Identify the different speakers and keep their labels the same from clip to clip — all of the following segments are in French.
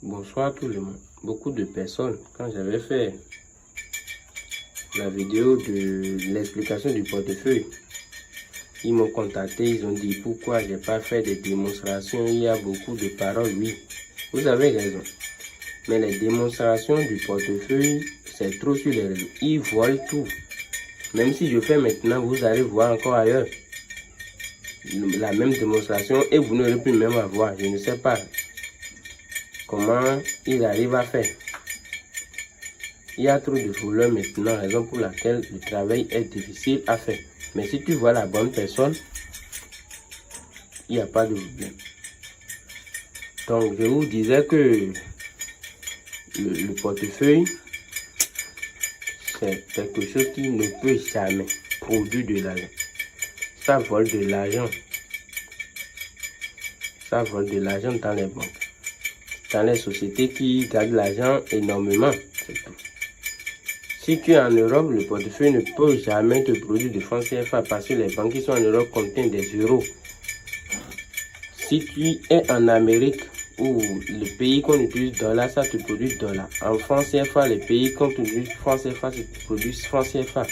Speaker 1: Bonsoir tout le monde. Beaucoup de personnes, quand j'avais fait la vidéo de l'explication du portefeuille, ils m'ont contacté, ils ont dit pourquoi j'ai pas fait des démonstrations. Il y a beaucoup de paroles, oui, vous avez raison. Mais les démonstrations du portefeuille, c'est trop sur les réseaux. Ils voient tout. Même si je fais maintenant, vous allez voir encore ailleurs la même démonstration et vous n'aurez plus même à voir. Je ne sais pas comment ils arrivent à faire. Il y a trop de voleurs maintenant, raison pour laquelle le travail est difficile à faire. Mais si tu vois la bonne personne, il n'y a pas de problème. Donc, je vous disais que le portefeuille, c'est quelque chose qui ne peut jamais produire de l'argent. Ça vole de l'argent. Ça vole de l'argent dans les banques, dans les sociétés qui gardent l'argent énormément. C'est tout. Si tu es en Europe, le portefeuille ne peut jamais te produire de francs CFA parce que les banques qui sont en Europe contiennent des euros. Si tu es en Amérique, où le pays qu'on utilise dollar, ça te produit dollar. En francs CFA, les pays qu'on utilise francs CFA, ça te produit francs CFA.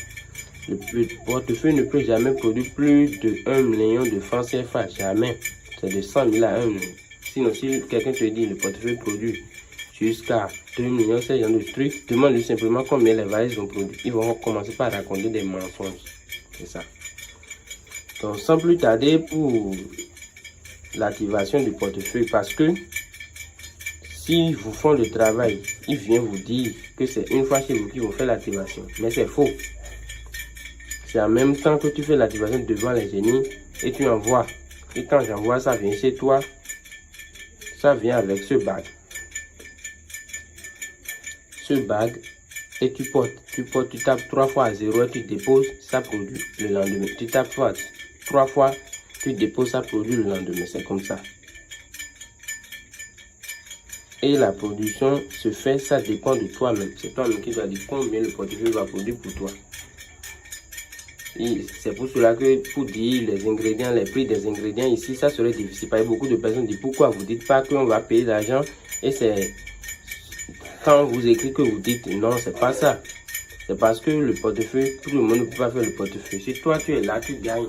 Speaker 1: Le portefeuille ne peut jamais produire plus de 1 million de francs CFA. Jamais. C'est de 100 000 à 1 million. Sinon, si quelqu'un te dit le portefeuille produit jusqu'à 2 millions, c'est genre de trucs, demande-lui simplement combien les valises ont produit. Ils vont commencer par raconter des mensonges. C'est ça. Donc, sans plus tarder pour l'activation du portefeuille, parce que si vous font le travail, ils viennent vous dire que c'est une fois chez vous qu'ils vont faire l'activation. Mais c'est faux. C'est en même temps que tu fais l'activation devant les génies et tu envoies. Et quand j'envoie, ça vient chez toi. Ça vient avec ce bag. Ce bag, et tu tapes 3 fois à 0 et tu déposes, ça produit le lendemain. Tu tapes 3 fois, tu déposes, ça produit le lendemain. C'est comme ça. Et la production se fait, ça dépend de toi-même. C'est toi-même qui vas dire combien le portefeuille va produire pour toi. C'est pour cela que pour dire les ingrédients, les prix des ingrédients ici, ça serait difficile. Parce que beaucoup de personnes disent pourquoi vous dites pas qu'on va payer l'argent. Et c'est quand vous écrivez que vous dites non, c'est pas ça. C'est parce que le portefeuille, tout le monde ne peut pas faire le portefeuille. Si toi tu es là, tu gagnes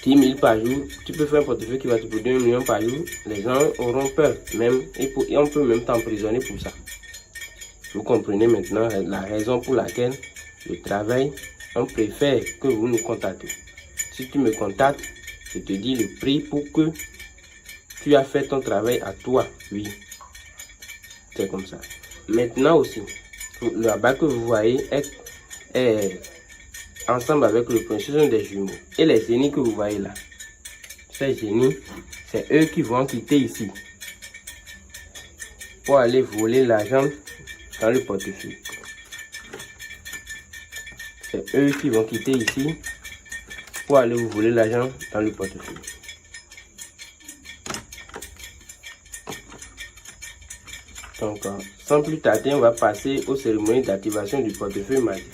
Speaker 1: 10 000 par jour, tu peux faire un portefeuille qui va te produire 1 million par jour. Les gens auront peur même et on peut même t'emprisonner pour ça. Vous comprenez maintenant la raison pour laquelle le travail, on préfère que vous nous contactez. Si tu me contactes, je te dis le prix pour que tu as fait ton travail à toi. Oui, c'est comme ça. Maintenant aussi, le bas que vous voyez est ensemble avec le premier, ce sont des jumeaux. Et les génies que vous voyez là, ces génies, c'est eux qui vont quitter ici pour aller voler l'argent dans le portefeuille. C'est eux qui vont quitter ici pour aller vous voler l'argent dans le portefeuille. Donc, sans plus tarder, on va passer aux cérémonies d'activation du portefeuille magique.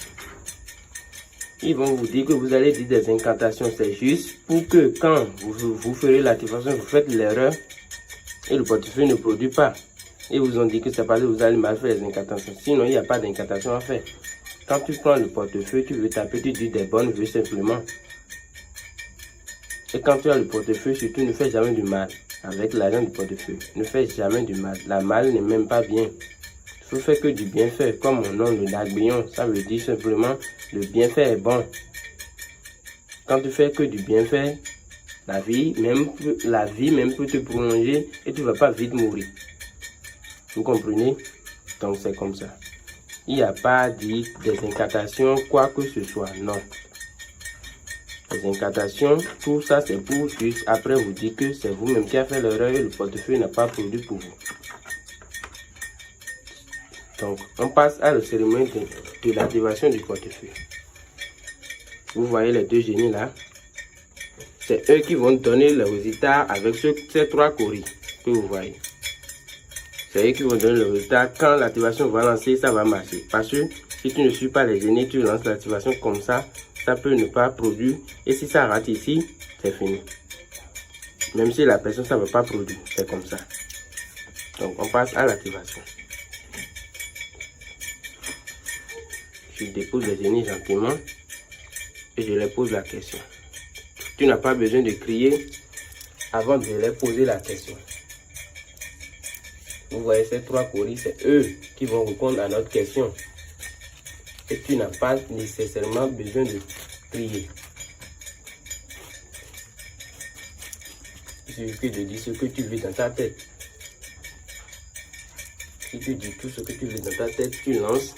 Speaker 1: Ils vont vous dire que vous allez dire des incantations. C'est juste pour que quand vous ferez l'activation, vous faites l'erreur et le portefeuille ne produit pas. Et vous ont dit que c'est parce que vous allez mal faire les incantations. Sinon, il n'y a pas d'incantation à faire. Quand tu prends le portefeuille, tu veux taper, tu dis des bonnes vœux simplement. Et quand tu as le portefeuille, surtout ne fais jamais du mal avec l'argent du portefeuille. Ne fais jamais du mal. La mal n'est même pas bien. Il faut faire que du bienfait. Comme mon nom, le Dagbion, ça veut dire simplement le bienfait est bon. Quand tu fais que du bienfait, la vie même peut te prolonger et tu ne vas pas vite mourir. Vous comprenez? Donc c'est comme ça. Il n'y a pas dit des incantations, quoi que ce soit, non. Les incantations, tout ça c'est pour juste après vous dire que c'est vous-même qui avez fait l'erreur et le portefeuille n'a pas produit pour vous. Donc, on passe à la cérémonie de l'activation du portefeuille. Vous voyez les deux génies là. C'est eux qui vont donner le résultat avec ces 3 coris que vous voyez. C'est eux qui vont donner le résultat. Quand l'activation va lancer, ça va marcher. Parce que si tu ne suis pas les génies, tu lances l'activation comme ça, ça peut ne pas produire. Et si ça rate ici, c'est fini. Même si la personne, ça ne va pas produire. C'est comme ça. Donc, on passe à l'activation. Je dépose les génies gentiment et je leur pose la question. Tu n'as pas besoin de crier avant de leur poser la question. Vous voyez ces 3 coris, c'est eux qui vont répondre à notre question. Et tu n'as pas nécessairement besoin de crier. Il suffit de dire ce que tu veux dans ta tête. Si tu dis tout ce que tu veux dans ta tête, tu lances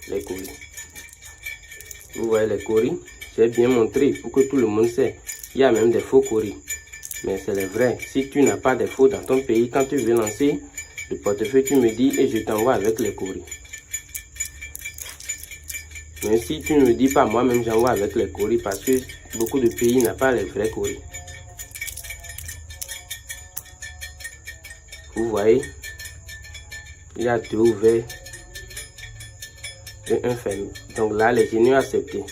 Speaker 1: les coris. Vous voyez les coris, j'ai bien montré pour que tout le monde sait. Il y a même des faux coris. Mais c'est le vrai. Si tu n'as pas de faux dans ton pays, quand tu veux lancer le portefeuille, tu me dis et je t'envoie avec les coris. Mais si tu ne me dis pas, moi-même j'envoie avec les coris parce que beaucoup de pays n'ont pas les vrais coris. Vous voyez, il y a 2 ouverts et 1 fermé. Donc là, les génies ont accepté.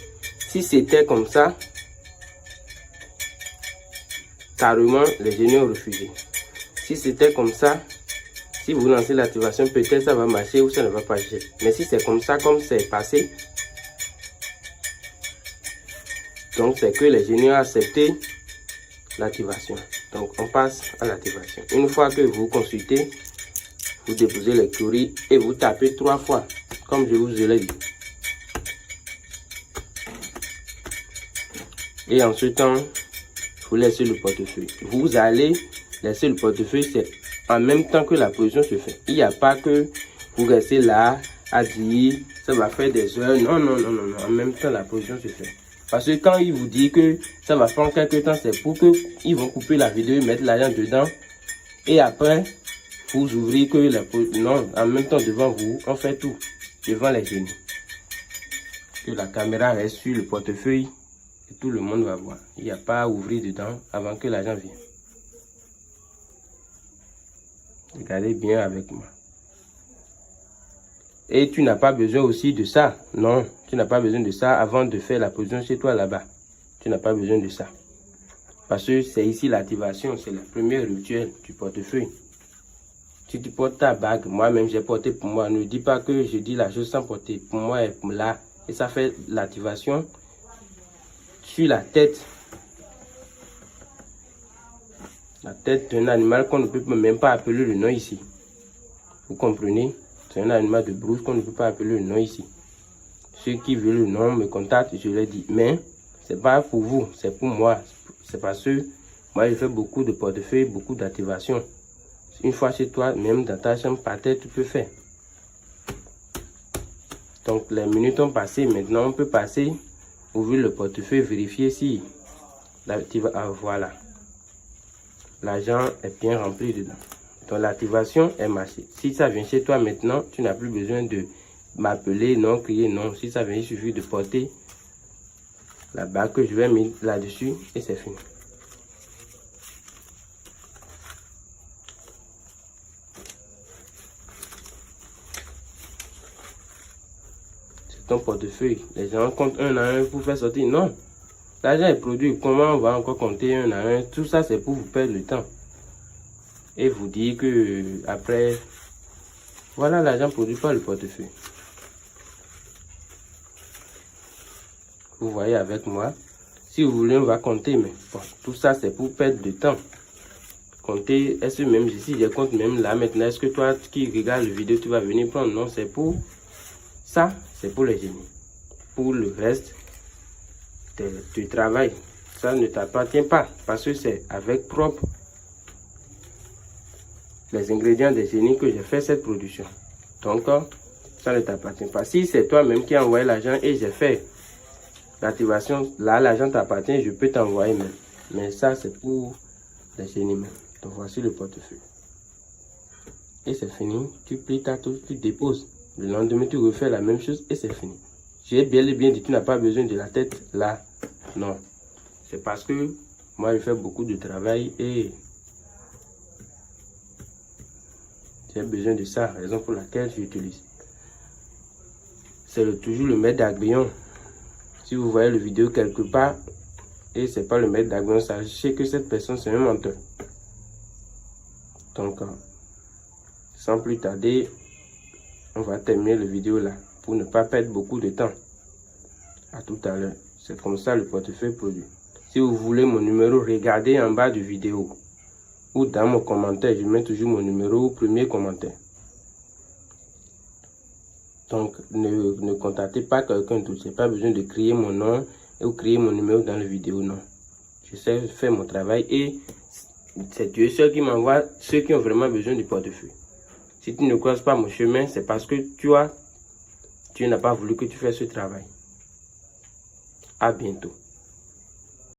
Speaker 1: Si c'était comme ça, carrément, les génies ont refusé. Si c'était comme ça, si vous lancez l'activation, peut-être ça va marcher ou ça ne va pas marcher. Mais si c'est comme ça, comme c'est passé, donc c'est que les génies ont accepté l'activation. Donc on passe à l'activation. Une fois que vous consultez, vous déposez les coris et vous tapez 3 fois, comme je vous l'ai dit. Et en ce temps, vous laissez le portefeuille. Vous allez laisser le portefeuille, c'est en même temps que la position se fait. Il n'y a pas que vous restez là à dire ça va faire des heures. Non, non, non, non, non. En même temps, la position se fait. Parce que quand il vous dit que ça va prendre quelques temps, c'est pour qu'ils vont couper la vidéo et mettre l'argent dedans. Et après, vous ouvrez que la position. Non, en même temps, devant vous, on fait tout. Devant les génies. Que la caméra reste sur le portefeuille et tout le monde va voir. Il n'y a pas à ouvrir dedans avant que l'argent vienne. Regardez bien avec moi. Et tu n'as pas besoin aussi de ça. Non, tu n'as pas besoin de ça avant de faire la position chez toi là-bas. Tu n'as pas besoin de ça. Parce que c'est ici l'activation, c'est le premier rituel du portefeuille. Si tu portes ta bague, moi-même j'ai porté pour moi. Ne dis pas que je dis la chose sans porter. Pour moi, elle est là. Et ça fait l'activation sur la tête. La tête d'un animal qu'on ne peut même pas appeler le nom ici. Vous comprenez? C'est un animal de brousse qu'on ne peut pas appeler le nom ici. Ceux qui veulent le nom me contactent, je leur dis. Mais c'est pas pour vous, c'est pour moi. C'est parce que moi, je fais beaucoup de portefeuilles, beaucoup d'activations. Une fois chez toi, même dans ta chambre, par terre, tu peux faire. Donc, les minutes ont passé. Maintenant, on peut passer, ouvrir le portefeuille, vérifier si voilà. L'argent est bien rempli dedans. Donc, l'activation est marchée. Si ça vient chez toi maintenant, tu n'as plus besoin de m'appeler, non, crier, non. Si ça vient, il suffit de porter la bague que je vais mettre là-dessus et c'est fini. C'est ton portefeuille. Les gens comptent un à un pour faire sortir. Non. L'argent est produit. Comment on va encore compter un à un? Tout ça, c'est pour vous perdre le temps. Et vous dire que après, voilà l'argent produit par le portefeuille. Vous voyez avec moi. Si vous voulez, on va compter. Mais bon, tout ça, c'est pour perdre du temps. Compter, est-ce que même ici, je compte même là maintenant. Est-ce que toi qui regardes la vidéo, tu vas venir prendre? Non, c'est pour ça, c'est pour les génies. Pour le reste du travail, ça ne t'appartient pas. Parce que c'est avec propre les ingrédients des génies que j'ai fait cette production. Donc, ça ne t'appartient pas. Si c'est toi-même qui as envoyé l'argent et j'ai fait l'activation, là, l'argent t'appartient, je peux t'envoyer même. Mais ça, c'est pour les génies même. Donc, voici le portefeuille. Et c'est fini. Tu plies ta touche, tu déposes. Le lendemain, tu refais la même chose et c'est fini. J'ai bien et bien dit, tu n'as pas besoin de la tête là. Non. C'est parce que moi, je fais beaucoup de travail et j'ai besoin de ça, raison pour laquelle j'utilise. C'est toujours le maître d'aiguillon. Si vous voyez la vidéo quelque part et c'est pas le maître d'aiguillon, sachez que cette personne c'est un menteur. Donc, sans plus tarder, on va terminer la vidéo là pour ne pas perdre beaucoup de temps. À tout à l'heure. C'est comme ça le portefeuille produit. Si vous voulez mon numéro, regardez en bas de vidéo ou dans mon commentaire. Je mets toujours mon numéro au premier commentaire. Donc, ne contactez pas quelqu'un d'autre. Je n'ai pas besoin de créer mon nom ou créer mon numéro dans la vidéo, non. Je sais faire mon travail et c'est Dieu seul qui m'envoie ceux qui ont vraiment besoin du portefeuille. Si tu ne croises pas mon chemin, c'est parce que tu n'as pas voulu que tu fasses ce travail. À bientôt.